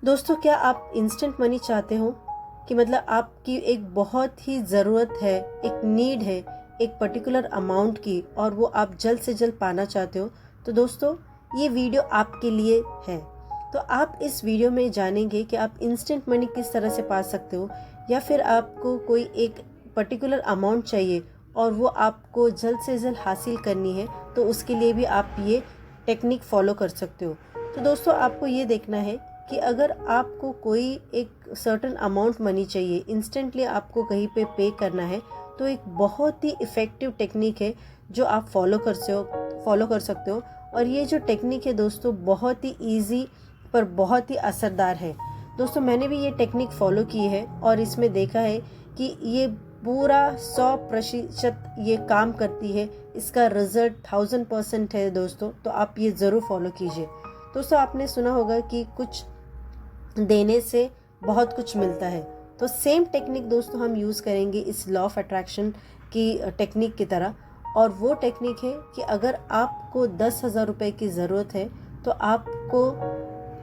दोस्तों, क्या आप इंस्टेंट मनी चाहते हो कि मतलब आपकी एक बहुत ही ज़रूरत है, एक नीड है एक पर्टिकुलर अमाउंट की और वो आप जल्द से जल्द पाना चाहते हो? तो दोस्तों, ये वीडियो आपके लिए है। तो आप इस वीडियो में जानेंगे कि आप इंस्टेंट मनी किस तरह से पा सकते हो, या फिर आपको कोई एक पर्टिकुलर अमाउंट चाहिए और वो आपको जल्द से जल्द हासिल करनी है, तो उसके लिए भी आप ये टेक्निक फॉलो कर सकते हो। तो दोस्तों, आपको ये देखना है कि अगर आपको कोई एक सर्टेन अमाउंट मनी चाहिए, इंस्टेंटली आपको कहीं पे करना है, तो एक बहुत ही इफ़ेक्टिव टेक्निक है जो आप फॉलो कर सकते हो। और ये जो टेक्निक है दोस्तों, बहुत ही इजी पर बहुत ही असरदार है। दोस्तों, मैंने भी ये टेक्निक फॉलो की है और इसमें देखा है कि ये पूरा 100% ये काम करती है। इसका रिजल्ट 1000% है दोस्तों, तो आप ये ज़रूर फॉलो कीजिए। दोस्तों, आपने सुना होगा कि कुछ देने से बहुत कुछ मिलता है, तो सेम टेक्निक दोस्तों हम यूज़ करेंगे इस लॉ ऑफ अट्रैक्शन की टेक्निक की तरह। और वो टेक्निक है कि अगर आपको 10,000 रुपये की ज़रूरत है, तो आपको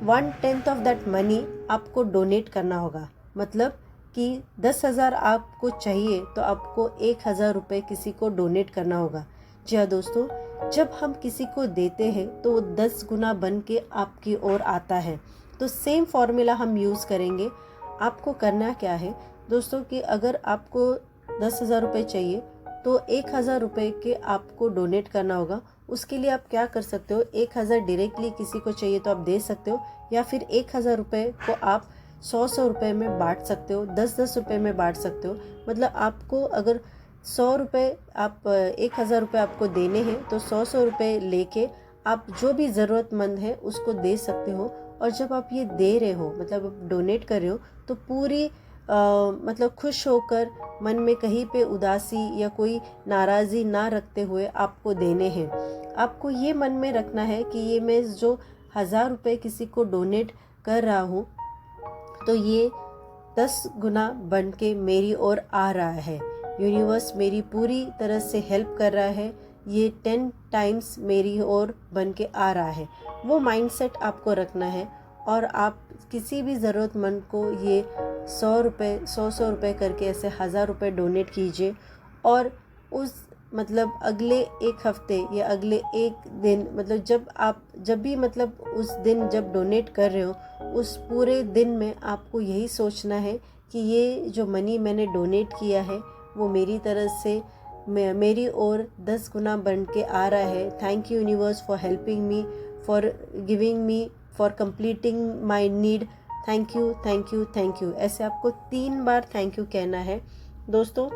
1/10 ऑफ दैट मनी आपको डोनेट करना होगा। मतलब कि 10,000 आपको चाहिए, तो आपको 1,000 रुपये किसी को डोनेट करना होगा। जी हाँ दोस्तों, जब हम किसी को देते हैं तो वो 10 गुना बन के आपकी ओर आता है। तो सेम फॉर्मूला हम यूज़ करेंगे। आपको करना क्या है दोस्तों, कि अगर आपको 10,000 रुपये चाहिए, तो 1,000 रुपये के आपको डोनेट करना होगा। उसके लिए आप क्या कर सकते हो, 1,000 डायरेक्टली किसी को चाहिए तो आप दे सकते हो, या फिर 1,000 रुपये को आप 100 रुपये में बांट सकते हो, 10 रुपये में बांट सकते हो। मतलब आपको अगर 100 रुपये आप 1,000 रुपये आपको देने हैं, तो 100 रुपये लेके आप जो भी ज़रूरतमंद है उसको दे सकते हो। और जब आप ये दे रहे हो, मतलब आप डोनेट कर रहे हो, तो पूरी मतलब खुश होकर, मन में कहीं पे उदासी या कोई नाराज़ी ना रखते हुए आपको देने हैं। आपको ये मन में रखना है कि ये मैं जो 1,000 रुपये किसी को डोनेट कर रहा हूँ, तो ये 10 गुना बन के मेरी ओर आ रहा है। यूनिवर्स मेरी पूरी तरह से हेल्प कर रहा है, ये 10 टाइम्स मेरी ओर बन के आ रहा है। वो माइंडसेट आपको रखना है। और आप किसी भी ज़रूरतमंद को ये 100 रुपये 100 रुपये करके ऐसे 1,000 रुपये डोनेट कीजिए। और उस मतलब अगले एक हफ्ते या अगले एक दिन, मतलब जब भी मतलब उस दिन जब डोनेट कर रहे हो, उस पूरे दिन में आपको यही सोचना है कि ये जो मनी मैंने डोनेट किया है, वो मेरी तरफ से मेरी ओर 10 गुना बन के आ रहा है। Thank you universe for helping me, for giving me, for completing my need. Thank you, thank you, thank you. ऐसे आपको 3 बार थैंक यू कहना है दोस्तों।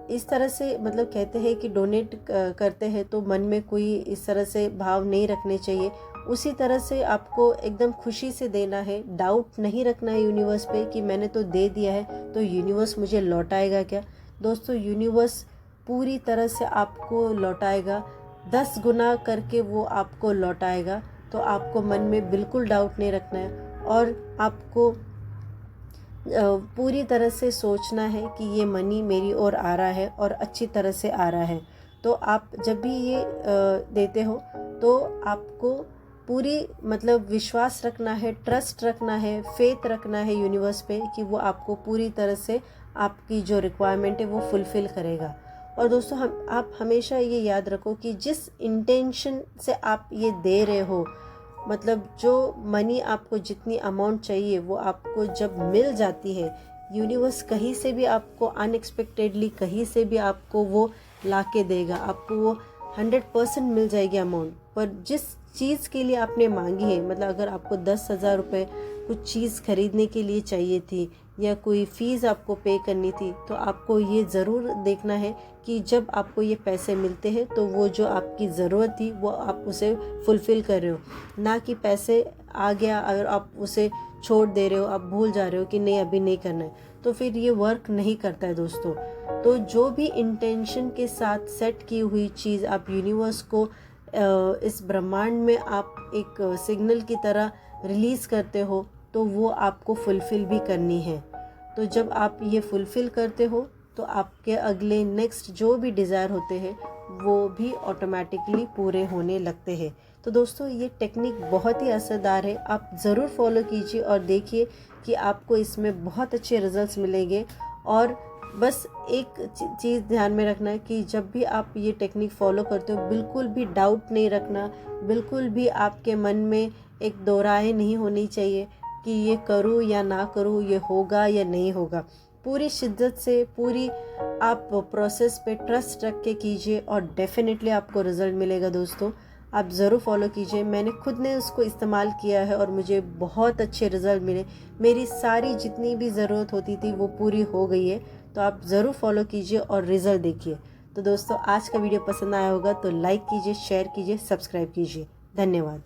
इस तरह से मतलब कहते हैं कि डोनेट करते हैं तो मन में कोई इस तरह से भाव नहीं रखने चाहिए। उसी तरह से आपको एकदम खुशी से देना है, डाउट नहीं रखना है यूनिवर्स पे कि मैंने तो दे दिया है, तो यूनिवर्स मुझे लौटाएगा क्या। दोस्तों, यूनिवर्स पूरी तरह से आपको लौटाएगा, 10 गुना करके वो आपको लौटाएगा। तो आपको मन में बिल्कुल डाउट नहीं रखना है, और आपको पूरी तरह से सोचना है कि ये मनी मेरी ओर आ रहा है और अच्छी तरह से आ रहा है। तो आप जब भी ये देते हो, तो आपको पूरी मतलब विश्वास रखना है, ट्रस्ट रखना है, फेथ रखना है यूनिवर्स पे कि वो आपको पूरी तरह से आपकी जो रिक्वायरमेंट है वो फुलफ़िल करेगा। और दोस्तों, आप हमेशा ये याद रखो कि जिस इंटेंशन से आप ये दे रहे हो, मतलब जो मनी आपको जितनी अमाउंट चाहिए वो आपको जब मिल जाती है, यूनिवर्स कहीं से भी आपको अनएक्सपेक्टेडली कहीं से भी आपको वो ला के देगा। आपको वो 100% मिल जाएगी अमाउंट। पर जिस चीज़ के लिए आपने मांगी है, मतलब अगर आपको 10,000 रुपये कुछ चीज़ खरीदने के लिए चाहिए थी, या कोई फ़ीस आपको पे करनी थी, तो आपको ये ज़रूर देखना है कि जब आपको ये पैसे मिलते हैं, तो वो जो आपकी ज़रूरत थी वो आप उसे फुलफ़िल कर रहे हो, ना कि पैसे आ गया अगर आप उसे छोड़ दे रहे हो, आप भूल जा रहे हो कि नहीं अभी नहीं करना है, तो फिर ये वर्क नहीं करता है दोस्तों। तो जो भी इंटेंशन के साथ सेट की हुई चीज़ आप यूनिवर्स को इस ब्रह्मांड में आप एक सिग्नल की तरह रिलीज़ करते हो, तो वो आपको फुलफ़िल भी करनी है। तो जब आप ये फुलफ़िल करते हो, तो आपके अगले नेक्स्ट जो भी डिज़ायर होते हैं वो भी ऑटोमेटिकली पूरे होने लगते हैं। तो दोस्तों ये टेक्निक बहुत ही असरदार है, आप ज़रूर फॉलो कीजिए और देखिए कि आपको इसमें बहुत अच्छे रिजल्ट्स मिलेंगे। और बस एक चीज़ ध्यान में रखना है कि जब भी आप ये टेक्निक फॉलो करते हो बिल्कुल भी डाउट नहीं रखना, बिल्कुल भी आपके मन में एक दो राहें नहीं होनी चाहिए कि ये करूँ या ना करूँ, ये होगा या नहीं होगा। पूरी शिद्दत से पूरी आप प्रोसेस पे ट्रस्ट रख के कीजिए और डेफिनेटली आपको रिज़ल्ट मिलेगा। दोस्तों आप ज़रूर फॉलो कीजिए, मैंने खुद ने उसको इस्तेमाल किया है और मुझे बहुत अच्छे रिज़ल्ट मिले। मेरी सारी जितनी भी ज़रूरत होती थी वो पूरी हो गई है। तो आप ज़रूर फॉलो कीजिए और रिज़ल्ट देखिए। तो दोस्तों आज का वीडियो पसंद आया होगा तो लाइक कीजिए, शेयर कीजिए, सब्सक्राइब कीजिए। धन्यवाद।